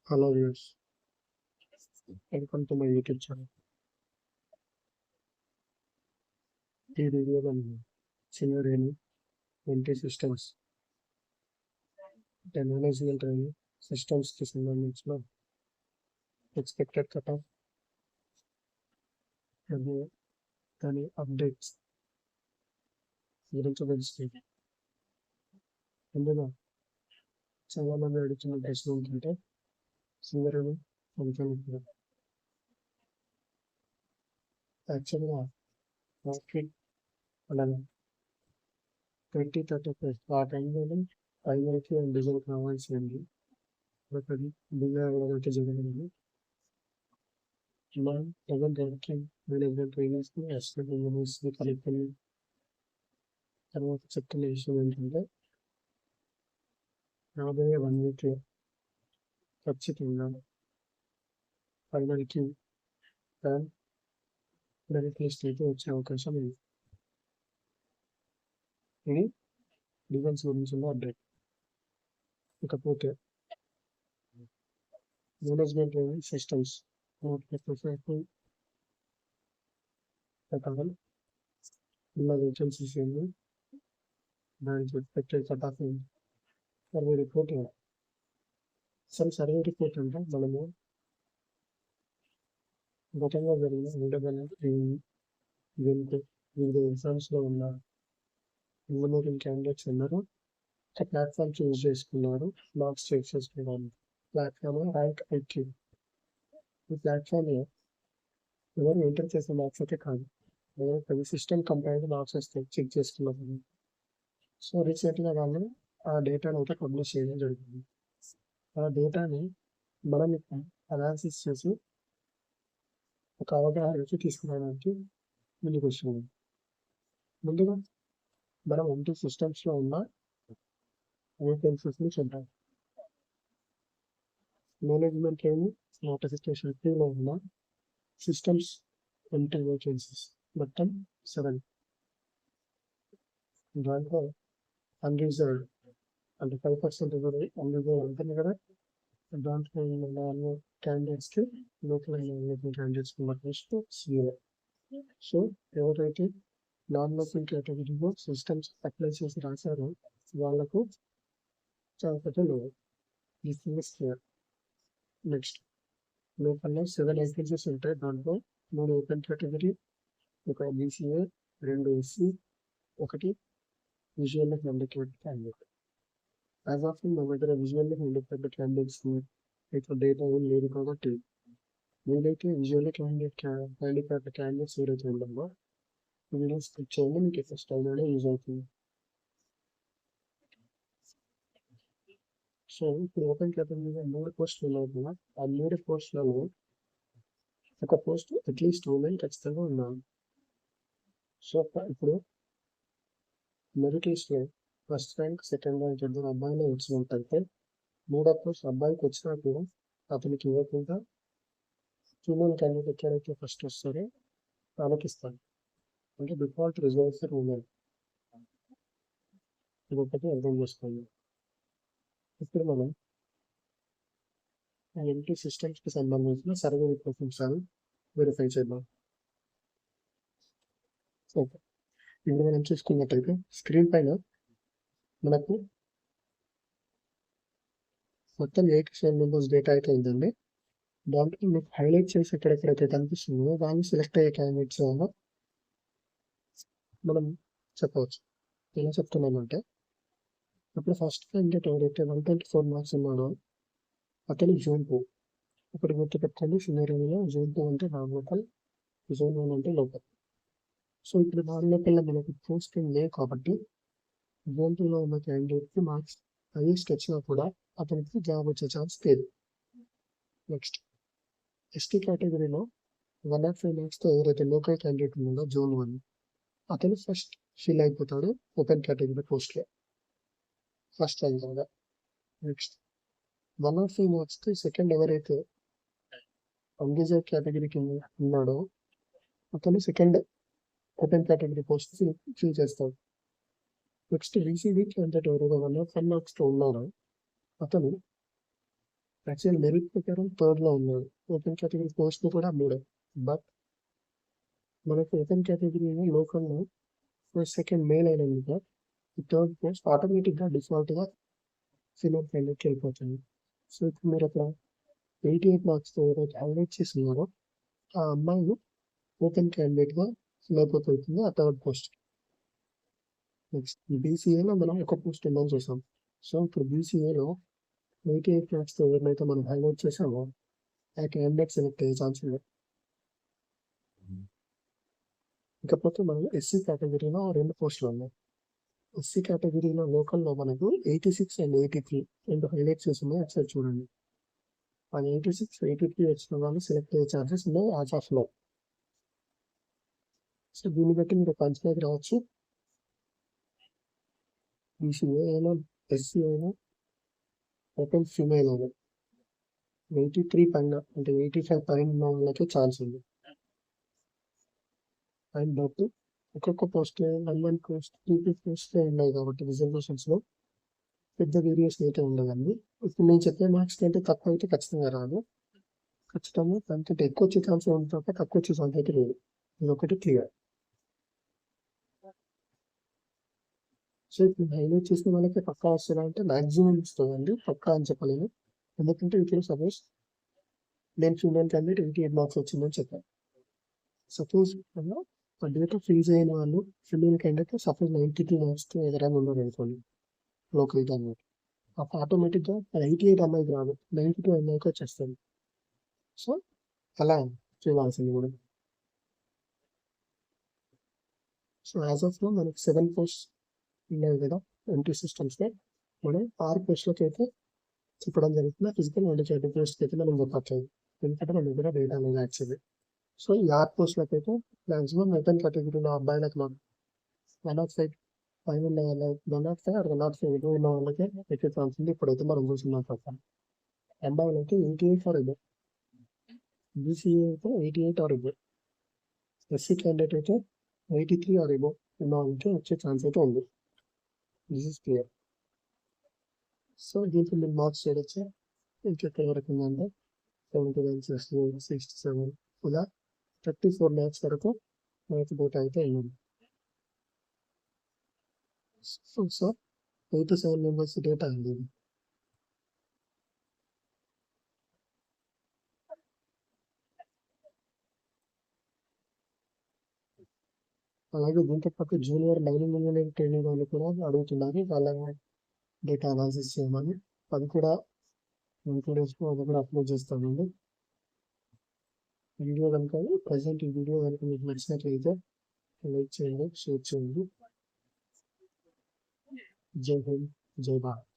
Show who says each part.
Speaker 1: Hello viewers, welcome to my YouTube channel. ఈ వీడియోలో నేను సింగరేణి ఎన్టీ సిస్టమ్స్ మేనేజ్మెంట్ అని సిస్టమ్స్కి సంబంధించిన ఎక్స్పెక్టెడ్ కట్ ఆఫ్ మరియు దాని అప్డేట్స్ గురించి తెలుస్తుంది. అందులో చాలామంది అడుగుతున్న ప్రశ్న ఏంటంటే సింగరేణి ఫంక్షన్ యాక్చువల్గా మార్కెట్ అలాగే 2035 ఆ టైంలోనే ప్రైమరీకి అండ్ డీజిల్ కావాల్సింది. బట్ అది డిలే అవ్వడం అయితే జరిగింది. మనం ప్రజెంట్ మేనేజ్మెంట్ ట్రైనింగ్స్కి ఎస్ఎస్సి యూనివర్సిటీ కలుపుకొని తర్వాత చెప్తున్న విషయం ఏంటంటే రాబోయే 1 వీక్ ఖచ్చితంగా ప్రైమరీకి ప్లాన్ మెరిట్ లిస్ట్ అయితే వచ్చే అవకాశం ఉంది. ఇది డిఫెన్స్ గురించి ఉన్న అప్డేట్. ఇకపోతే మేనేజ్మెంట్ ట్రైనింగ్ సిస్టమ్స్ ప్రకారం ఉన్న వేకెన్సీస్ ఏంటి, దానికి ఎక్స్పెక్టెడ్ కట్ ఆఫ్ ఏంటి, సర్వే రిపోర్ట్ సర్వే రిపోర్ట్ అంటే మనము గతంలో జరిగిన ఇండిపెండెంట్ వివిధ ఎగ్జామ్స్లో ఉన్న ఇంజనీరింగ్ క్యాండిడేట్స్ అందరూ ఒక ప్లాట్ఫామ్ చూస్ చేసుకున్నారు మార్క్స్ చెక్ చేసుకోవడానికి. Platform rank IQ. ఈ ప్లాట్ఫామ్లో ఎవరు ఎంటర్ చేసే మార్క్స్ అయితే కాదు, ప్రతి సిస్టమ్ కంపైర్డ్ మార్క్స్ వస్తాయి చెక్ చేసుకున్నప్పుడు. సో రీసెంట్గా వాళ్ళు ఆ డేటాను అయితే పబ్లిష్ చేయడం జరుగుతుంది. ఆ డేటాని మనం అనాలిసిస్ చేసి ఒక అవగాహనకి తీసుకురావడానికి ముందుకు వస్తుంది. ముందుగా మనం ఎంటీ సిస్టమ్స్లో ఉన్న వేకెన్సీస్ని చూద్దాం. మేనేజ్మెంట్ ట్రైనింగ్ నోటిఫికేషన్ 2లో ఉన్న సిస్టమ్స్ ఎంటీ వేకెన్సీస్ మొత్తం 7. దాంట్లో అన్రిజర్వ్డ్ అంటే 5% అన్రిజర్వ్డ్ ఉంటుంది కదా, దాంట్లో ఉన్న క్యాండిడేట్స్కి local candidates next CA. So ఎవరైతే నాన్ లోకల్ కేటగిరీలో సిస్టమ్స్ అప్లై చేసి రాశారో వాళ్ళకు చాలా లో క్లియర్. నెక్స్ట్ లోకల్లో 7 వేకెన్సీస్ ఉంటాయి. దాంట్లో 3 ఓపెన్ కేటగిరీ, ఒక BCA, 2 SC, 1 visually handicapped candidate. As of మా దగ్గర విజువల్లీ హ్యాండిక్యాప్డ్ క్యాండిడేట్స్ ఇక్కడ డేటా ఏం లేదు కాబట్టి ఏదైతే విజువల్లీ హ్యాండిక్యాప్డ్ క్యాండిడేట్స్ ఏదైతే ఉంటుందో వీడియో స్కిప్ చేయండి, మీకు ఫస్ట్ టైంలోనే యూజ్ అవుతుంది. సో ఇప్పుడు ఓపెన్ కేటగిరీలో 3 పోస్టులు ఉన్నాయి కదా, ఆ 3 పోస్టులలో ఒక పోస్ట్ అట్లీస్ట్ ఉమెన్ ఖచ్చితంగా ఉన్నాను. సో ఇప్పుడు మెరిట్ లిస్ట్లో ఫస్ట్ ర్యాంక్, సెకండ్ ర్యాంక్ ఇద్దరు అబ్బాయిలు వచ్చినట్టయితే 3వ పోస్ట్ అబ్బాయికి వచ్చినా కూడా అతనికి ఇవ్వకుండా ఫీమేల్ క్యాండిడేట్ ఎక్కడైతే ఫస్ట్ వస్తారో వాళ్ళకి ఇస్తాను. అంటే డిఫాల్ట్ రిజర్వ్ ఫర్ ఉమెన్. ఇది ఒకటి అర్థం చేసుకోండి. ఇప్పుడు మనం ఎంటీ సిస్టమ్స్కి సంబంధించిన సర్వే రిపోర్ట్స్ వెరిఫై చేద్దాం. ఓకే, ఇప్పుడు మనం చూసుకున్నట్టయితే స్క్రీన్ పైన మనకు మొత్తం 87 మెంబర్స్ డేటా అయితే ఉందండి. దాంట్లో మీకు హైలైట్ చేసి ఎక్కడెక్కడైతే కనిపిస్తుందో దాన్ని సెలెక్ట్ అయ్యే క్యాండిడేట్స్ వల్ల మనం చెప్పవచ్చు. ఎలా చెప్తున్నామంటే ఇప్పుడు ఫస్ట్ క్యాండిడేట్ ఎవరైతే 124 మార్క్స్ ఉన్నాడో అతను జోన్ 2. ఇప్పుడు గుర్తుపెట్టుకోండి, సింగరేణిలో జోన్ 2 అంటే నాన్ లోకల్, జోన్ 1 అంటే లోకల్. సో ఇప్పుడు నాన్ లోకల్లో మనకు పోస్టింగ్ లేదు కాబట్టి జోన్ 2లో ఉన్న క్యాండిడేట్కి మార్క్స్ హైయెస్ట్ వచ్చినా కూడా అతనికి జాబ్ వచ్చే ఛాన్స్ లేదు. నెక్స్ట్ ఎస్టీ కేటగిరీలో 105 మార్క్స్తో ఎవరైతే లోకల్ క్యాండిడేట్ ఉన్నాడో జోన్ 1 అతను ఫస్ట్ ఫిల్ అయిపోతాడు ఓపెన్ కేటగిరీ పోస్ట్లో ఫస్ట్ ర్యాంకర్గా. నెక్స్ట్ 105 మార్క్స్కి సెకండ్ ఎవరైతే అన్రిజర్వ్ కేటగిరీకి ఉన్నాడో అతను second open category post fill చేస్తాడు. నెక్స్ట్ బీసీబీ క్యాండిడేట్ ఎవరైతే 105 మార్క్స్తో ఉన్నాడో అతను యాక్చువల్ మెరిట్ ప్రకారం థర్డ్లో ఉన్నాడు. ఓపెన్ కేటగిరీ పోస్ట్లు కూడా 3. బట్ మనకు ఓపెన్ కేటగిరీలో లోకల్లో ఫస్ట్ సెకండ్ మేల్ అయినందుకు ఈ థర్డ్ పోస్ట్ ఆటోమేటిక్గా డిఫాల్ట్గా ఫిమేల్ క్యాండిడేట్కి వెళ్ళిపోతుంది. సో ఇప్పుడు మీరు అక్కడ 88 మార్క్స్తో ఎవరైతే హైలైట్ చేసి ఉన్నారో ఆ అమ్మాయిని ఓపెన్ క్యాండిడేట్గా ఫిల్ అయిపోతుంది ఆ థర్డ్ పోస్ట్. నెక్స్ట్ బీసీఏలో మనం ఒక పోస్ట్ ఉందని చూసాం. సో ఇప్పుడు బీసీఏలో 88 మార్క్స్తో ఎవరినైతే మనం హైలైట్ చేసామో ఆ క్యాండిడేట్ సెలెక్ట్ అయ్యే ఛాన్స్ ఉంది. ఇకపోతే మనం ఎస్సీ కేటగిరీలో 2 పోస్టులు ఉన్నాయి. ఎస్సీ కేటగిరీలో లోకల్లో మనకు 86 అండ్ 83 రెండు హైలైట్ చేసి ఉన్నాయి. ఒకసారి చూడండి. ఆ 86, 83 వచ్చిన వాళ్ళు సెలెక్ట్ అయ్యే ఛాన్సెస్ ఉన్నాయి యాజ్ ఆఫ్ నౌ. సో దీన్ని బట్టి మీరు పంచడానికి రావచ్చు. బీసీఏ అయినా ఎస్సీ అయినా ఓపెన్ ఫీమేల్ అయినా 83 పైన అంటే 85 పైన ఉన్న వాళ్ళకి ఛాన్స్ ఉంది. అండ్ బట్ ఒక్కొక్క పోస్ట్ 1 పోస్ట్ 2 పోస్ట్లే ఉన్నాయి కాబట్టి రిజర్వేషన్స్లో పెద్ద వేరియేషన్ అయితే ఉండదండి. ఇప్పుడు నేను చెప్పే మార్క్స్ కంటే తక్కువ అయితే ఖచ్చితంగా రాదు. ఖచ్చితంగా దానికంటే ఎక్కువ వచ్చే ఛాన్స్ ఉంది తప్ప తక్కువ వచ్చే ఛాన్స్ అయితే లేదు. ఇది ఒకటి క్లియర్. సో ఇప్పుడు హైలైట్ చేసిన వాళ్ళకి పక్కా వస్తుందా అంటే మ్యాక్సిమం వస్తుందండి. పక్కా అని చెప్పలేను. ఎందుకంటే ఇప్పుడు సపోజ్ నేను ఫీమేల్ క్యాండిడేట్ 88 మార్క్స్ వచ్చిందని చెప్పాను. సపోజ్ డేటా ఫ్రీజ్ అయిన వాళ్ళు ఫీమేల్ క్యాండిడేట్ సపోజ్ 92 మార్క్స్తో ఎదురైనా ఉన్నారు అనుకోండి లోకల్ క్యాండిడేట్. అప్పుడు ఆటోమేటిక్గా 88 అమ్మాయికి రాదు, 92 అమ్మాయికి వచ్చేస్తుంది. సో అలా చూడాల్సింది కూడా. సో యాజ్ ఆఫ్ లో మనకి 7 పోస్ట్ ఉన్నాయి కదా ఎంట్రీ సిస్టమ్స్లో. మనం 6 పోస్టులకి అయితే చెప్పడం జరుగుతుంది. ఫిజికల్ అండ్ చేతి పోస్ట్కి అయితే మనం చెప్పట్లేదు, ఎందుకంటే మన దగ్గర డేటా అనేది యాక్చువల్లీ. సో ఈ 6 పోస్టులకి అయితే మ్యాక్సిమం ఓపెన్ కేటగిరీలో అబ్బాయిలకు మనం 105 పైన ఉన్న వాళ్ళకి 105 or 105 ఉన్న వాళ్ళకి ఎక్కే ఛాన్స్ ఉంది. ఇప్పుడైతే మనం చూస్తున్నాం ప్రకారం అమ్మాయిలకి 88 or above, బీసీఏ అయితే 88 or above, ఎస్సీ క్యాండిడేట్ అయితే 83 or above ఉన్న వాళ్ళకి వచ్చే ఛాన్స్ అయితే ఉంది. This is clear. సో దీంట్లో మీరు మార్క్స్ చేయొచ్చు. ఇంకెక్కడ వరకు ఉందంటే 79, 68, 67 ఇలా 34 మార్క్స్ వరకు మనకి డేటా అయితే అయ్యింది. సో 8 to 7 మెంబర్స్ డేటా అండి. అలాగే దీంతో పాటు జూనియర్ మైనింగ్ ఇంజనీరింగ్ ట్రైనింగ్ వాళ్ళు కూడా అడుగుతున్నారు వాళ్ళ డేటా అనాలిసిస్ చేయమని. అది కూడా ఇంక్లూడేషన్ అది కూడా అప్లోడ్ చేస్తామండి. వీడియో కనుక ప్రజెంట్ ఈ వీడియో కనుక మీకు నచ్చినట్లయితే లైక్ చేయండి, షేర్ చేయండి. జై హింద్, జై భారత్.